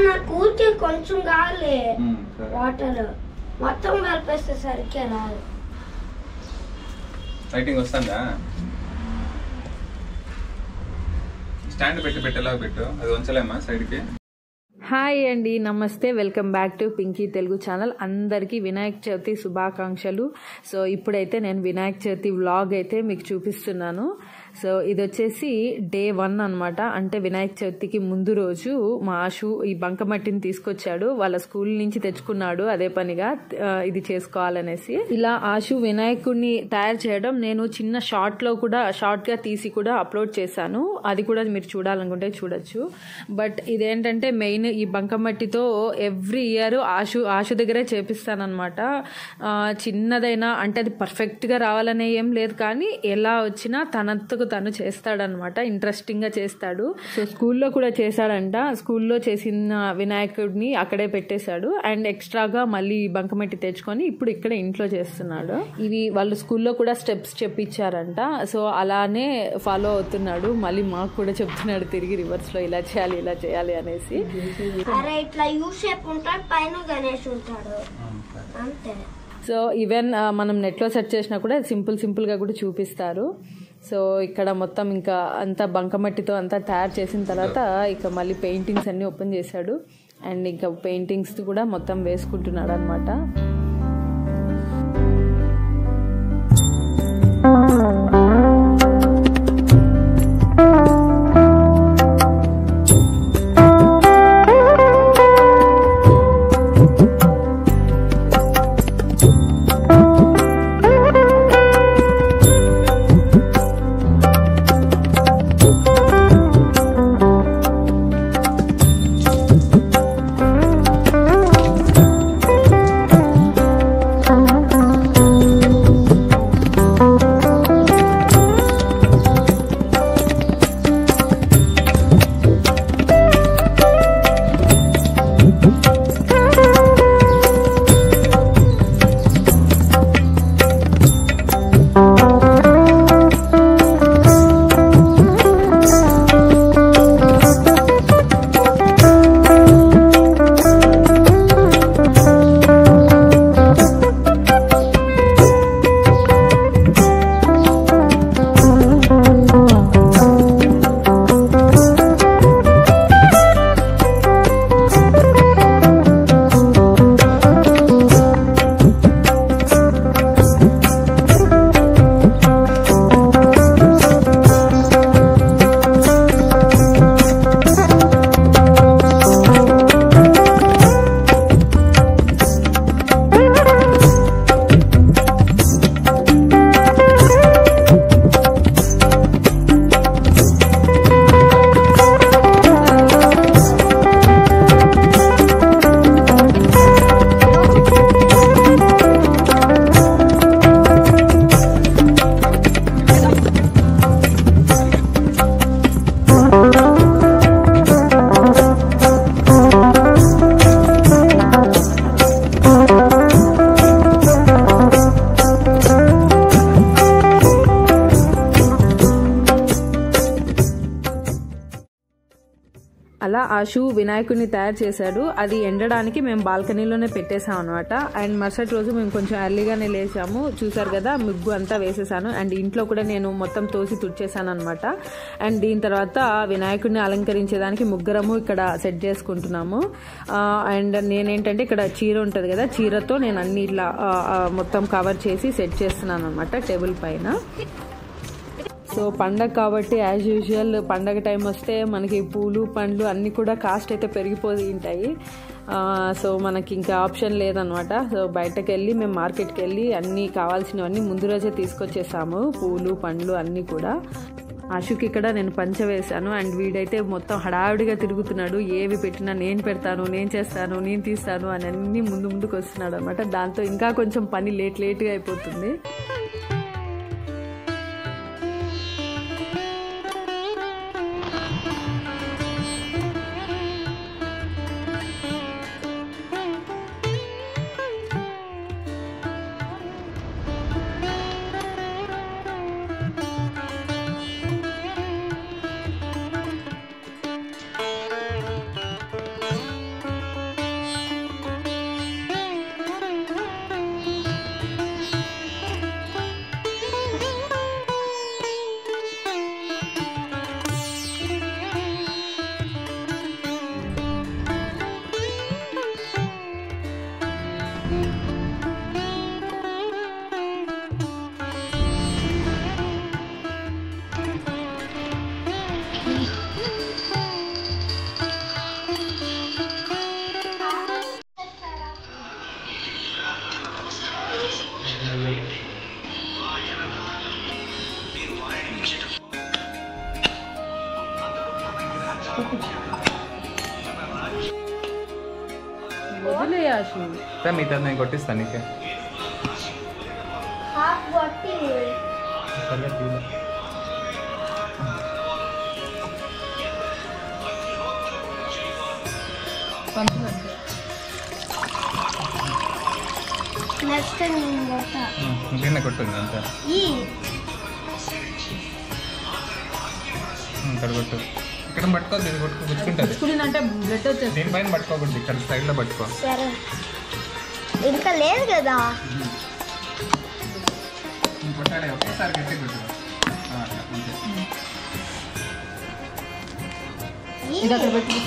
నాకు ఊరికే కొంచెం కావాలి వాటర్ మొత్తం కలిపేస్తే సరిగ్గా రాదు. లైటింగ్ వస్తుందా? స్టాండ్ పెట్టేలా పెట్టు, అది ఉంచలేమ్మా సైడ్కి. హాయ్ అండి, నమస్తే, welcome back to Pinky Telugu channel. అందరికీ వినాయక చవితి శుభాకాంక్షలు. సో ఇప్పుడైతే నేను వినాయక చవితి వ్లాగ్ అయితే మీకు చూపిస్తున్నాను. సో ఇది వచ్చేసి డే 1 అనమాట. అంటే వినాయక చవితికి ముందు రోజు మా ఆశు ఈ బంకమట్టిని తీసుకొచ్చాడు. వాళ్ళ స్కూల్ నుంచి తెచ్చుకున్నాడు అదే పనిగా ఇది చేసుకోవాలనేసి. ఇలా ఆశు వినాయకుడిని తయారు చేయడం నేను చిన్న షార్ట్ గా తీసి కూడా అప్లోడ్ చేశాను. అది కూడా మీరు చూడాలనుకుంటే చూడొచ్చు. బట్ ఇదేంటంటే మెయిన్ ఈ బంకమట్టితో ఎవ్రీ ఇయర్ ఆశు దగ్గరే చేపిస్తానమాట. చిన్నదైనా అంటే అది పర్ఫెక్ట్ గా రావాలనే ఏం లేదు, కానీ ఎలా వచ్చినా తనంతకు తను చేస్తాడనమాట. ఇంట్రెస్టింగ్ గా చేస్తాడు. సో స్కూల్లో కూడా చేశాడంట. స్కూల్లో చేసిన వినాయకుడిని అక్కడే పెట్టేశాడు. అండ్ ఎక్స్ట్రాగా మళ్ళీ బంకమట్టి తెచ్చుకొని ఇప్పుడు ఇక్కడ ఇంట్లో చేస్తున్నాడు. ఇవి వాళ్ళు స్కూల్లో కూడా స్టెప్స్ చెప్పించారంట. సో అలానే ఫాలో అవుతున్నాడు. మళ్ళీ మాకు కూడా చెప్తున్నాడు తిరిగి రివర్స్ లో ఇలా చేయాలి అనేసి. ఇట్లా యూ షేప్ ఉంటాడు, పైన గణేష్ ఉంటాడు అంతే. సో ఈవెన్ మనం నెట్లో సెర్చ్ చేసినా కూడా సింపుల్ గా కూడా చూపిస్తారు. సో ఇక్కడ మొత్తం ఇంకా అంతా బంకమట్టితో అంతా తయారు చేసిన తర్వాత ఇక మళ్ళీ పెయింటింగ్స్ అన్ని ఓపెన్ చేశాడు. అండ్ ఇంకా పెయింటింగ్స్ కూడా మొత్తం వేసుకుంటున్నాడు అనమాట. అలా ఆశు వినాయకుడిని తయారు చేశాడు. అది ఎండడానికి మేము బాల్కనీలోనే పెట్టేసాం అనమాట. అండ్ మరుసటి రోజు మేము కొంచెం ఎర్లీగానే లేచాము. చూసారు కదా, ముగ్గు అంతా వేసేసాను. అండ్ ఇంట్లో కూడా నేను మొత్తం తోసి తుడిచేసాను అనమాట. అండ్ దీని తర్వాత వినాయకుడిని అలంకరించేదానికి ముగ్గురము ఇక్కడ సెట్ చేసుకుంటున్నాము. అండ్ నేనేంటంటే ఇక్కడ చీర ఉంటుంది కదా, చీరతో నేను అన్ని ఇట్లా మొత్తం కవర్ చేసి సెట్ చేస్తున్నాను అనమాట టేబుల్ పైన. సో పండగ కాబట్టి యాజ్ యూజువల్ పండగ టైం వస్తే మనకి పూలు పండ్లు అన్నీ కూడా కాస్ట్ అయితే పెరిగిపోయి ఉంటాయి. సో మనకి ఇంకా ఆప్షన్ లేదనమాట. సో బయటకు వెళ్ళి మేము మార్కెట్కి వెళ్ళి అన్నీ కావాల్సినవన్నీ ముందు రోజే తీసుకొచ్చేసాము, పూలు పండ్లు అన్నీ కూడా. ఆశుకి ఇక్కడ నేను పంచ వేశాను. అండ్ వీడైతే మొత్తం హడావిడిగా తిరుగుతున్నాడు. ఏవి పెట్టినా నేను పెడతాను, నేను చేస్తాను, నేను తీస్తాను అని అన్నీ ముందుకు వస్తున్నాడు అనమాట. దాంతో ఇంకా కొంచెం పని లేట్గా అయిపోతుంది. వదిలే ఆశు. మిగతా నేను కొట్టిస్తాను నీకే. హాఫ్ కొట్టి నెక్స్ట్ నేను కొడతా. ఇంకేనా కొట్టుంది అంతా ఇక్కడ కొట్టు. ఇక్కడ పట్టుకోద్దు, ఇది కొట్టుకు గుచ్చుకుంటుంది అంటే బ్లడ్ వచ్చేసి దీనిపైన పట్టుకోకూడదు, ఇక్కడ సైడ్లో పట్టుకో. సరే ఇంకా లేదు కదా. కొట్టాలి ఒకేసారి గట్టి కొట్టు. ఇది అక్కడ పెట్టి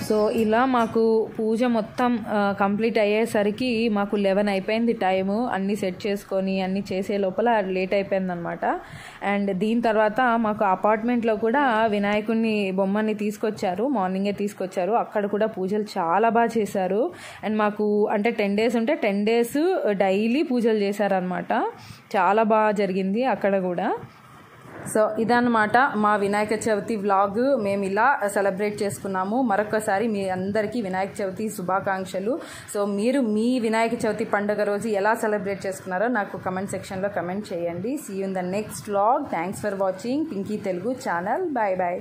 సో ఇలా మాకు పూజ మొత్తం కంప్లీట్ అయ్యేసరికి మాకు 11 అయిపోయింది టైము. అన్నీ సెట్ చేసుకొని అన్నీ చేసే లోపల లేట్ అయిపోయిందనమాట. అండ్ దీని తర్వాత మాకు అపార్ట్మెంట్లో కూడా వినాయకుడిని బొమ్మని తీసుకొచ్చారు, మార్నింగే తీసుకొచ్చారు. అక్కడ కూడా పూజలు చాలా బాగా చేశారు. అండ్ మాకు అంటే 10 days ఉంటే 10 days డైలీ పూజలు చేశారనమాట. చాలా బాగా జరిగింది అక్కడ కూడా. సో ఇదన్నమాట మా వినాయక చవితి వ్లాగ్. మేము ఇలా సెలబ్రేట్ చేసుకున్నాము. మరొకసారి మీ అందరికీ వినాయక చవితి శుభాకాంక్షలు. సో మీరు మీ వినాయక చవితి పండుగ రోజు ఎలా సెలబ్రేట్ చేసుకున్నారో నాకు కమెంట్ సెక్షన్లో కమెంట్ చేయండి. See you in the next vlog. Thanks for watching Pinky Telugu channel. Bye bye.